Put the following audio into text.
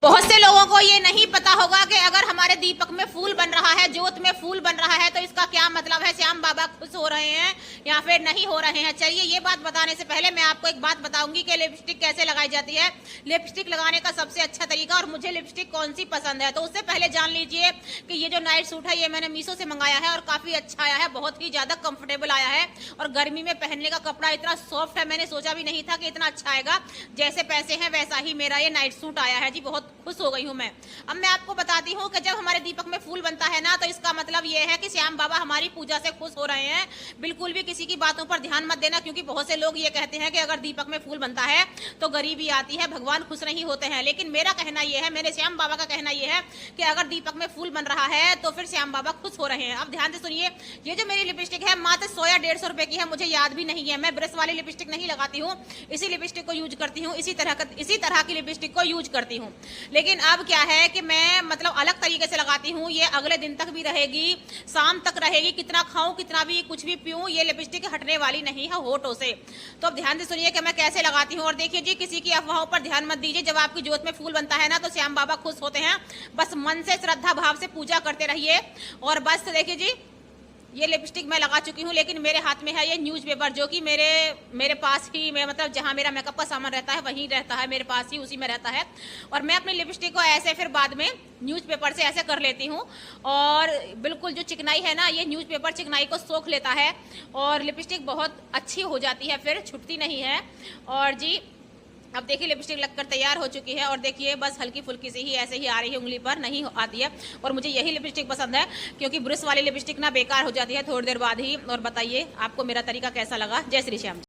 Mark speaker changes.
Speaker 1: बहुत से लोगों को ये नहीं पता होगा कि अगर हमारे दीपक में फूल बन रहा है, जोत में फूल बन रहा है, तो इसका क्या मतलब है, श्याम बाबा खुश हो रहे हैं या फिर नहीं हो रहे हैं। चलिए ये बात बताने से पहले मैं आपको एक बात बताऊंगी कि लिपस्टिक कैसे लगाई जाती है, लिपस्टिक लगाने का सबसे अच्छा तरीका और मुझे लिपस्टिक कौन सी पसंद है। तो उससे पहले जान लीजिए कि ये जो नाइट सूट है ये मैंने मीशो से मंगाया है और काफी अच्छा आया है, बहुत ही ज्यादा कंफर्टेबल आया है और गर्मी में पहनने का कपड़ा इतना सॉफ्ट है, मैंने सोचा भी नहीं था कि इतना अच्छा आएगा। जैसे पैसे हैं वैसा ही मेरा ये नाइट सूट आया है जी, बहुत खुश हो गई हूँ मैं। अब मैं आपको बताती हूँ कि जब हमारे दीपक में फूल बनता है ना, तो इसका मतलब ये है कि श्याम बाबा हमारी पूजा से खुश हो रहे हैं। बिल्कुल भी किसी की बातों पर ध्यान मत देना, क्योंकि बहुत से लोग ये कहते हैं कि अगर दीपक में फूल बनता है तो गरीबी आती है, भगवान खुश नहीं होते हैं। लेकिन मेरा कहना यह है, मेरे श्याम बाबा का कहना यह है कि अगर दीपक में फूल बन रहा है तो फिर श्याम बाबा खुश हो रहे हैं। अब ध्यान से सुनिए, ये जो मेरी लिपस्टिक है मात्र 100 या 150 रुपए की है, मुझे याद भी नहीं है। मैं ब्रश वाली लिपस्टिक नहीं लगाती हूँ, इसी लिपस्टिक को यूज करती हूँ, इसी तरह की लिपस्टिक को यूज करती हूँ। लेकिन अब क्या है कि मैं मतलब अलग तरीके से लगाती हूँ, ये अगले दिन तक भी रहेगी, शाम तक रहेगी, कितना खाऊं कितना भी कुछ भी पीऊं, ये लिपस्टिक हटने वाली नहीं है होठों से। तो अब ध्यान से सुनिए कि मैं कैसे लगाती हूँ। और देखिए जी, किसी की अफवाहों पर ध्यान मत दीजिए। जब आपकी जोत में फूल बनता है ना तो श्याम बाबा खुश होते हैं। बस मन से श्रद्धा भाव से पूजा करते रहिए। और बस देखिए जी, ये लिपस्टिक मैं लगा चुकी हूँ, लेकिन मेरे हाथ में है ये न्यूज़पेपर, जो कि मेरे पास ही, मैं मतलब जहाँ मेरा मेकअप का सामान रहता है वहीं रहता है, मेरे पास ही उसी में रहता है। और मैं अपनी लिपस्टिक को ऐसे फिर बाद में न्यूज़पेपर से ऐसे कर लेती हूँ और बिल्कुल जो चिकनाई है ना, ये न्यूज़पेपर चिकनाई को सोख लेता है और लिपस्टिक बहुत अच्छी हो जाती है, फिर छुटती नहीं है। और जी अब देखिए लिपस्टिक लगकर तैयार हो चुकी है और देखिए बस हल्की फुल्की से ही ऐसे ही आ रही है, उंगली पर नहीं आती है। और मुझे यही लिपस्टिक पसंद है, क्योंकि ब्रश वाली लिपस्टिक ना बेकार हो जाती है थोड़ी देर बाद ही। और बताइए आपको मेरा तरीका कैसा लगा। जय श्री श्याम।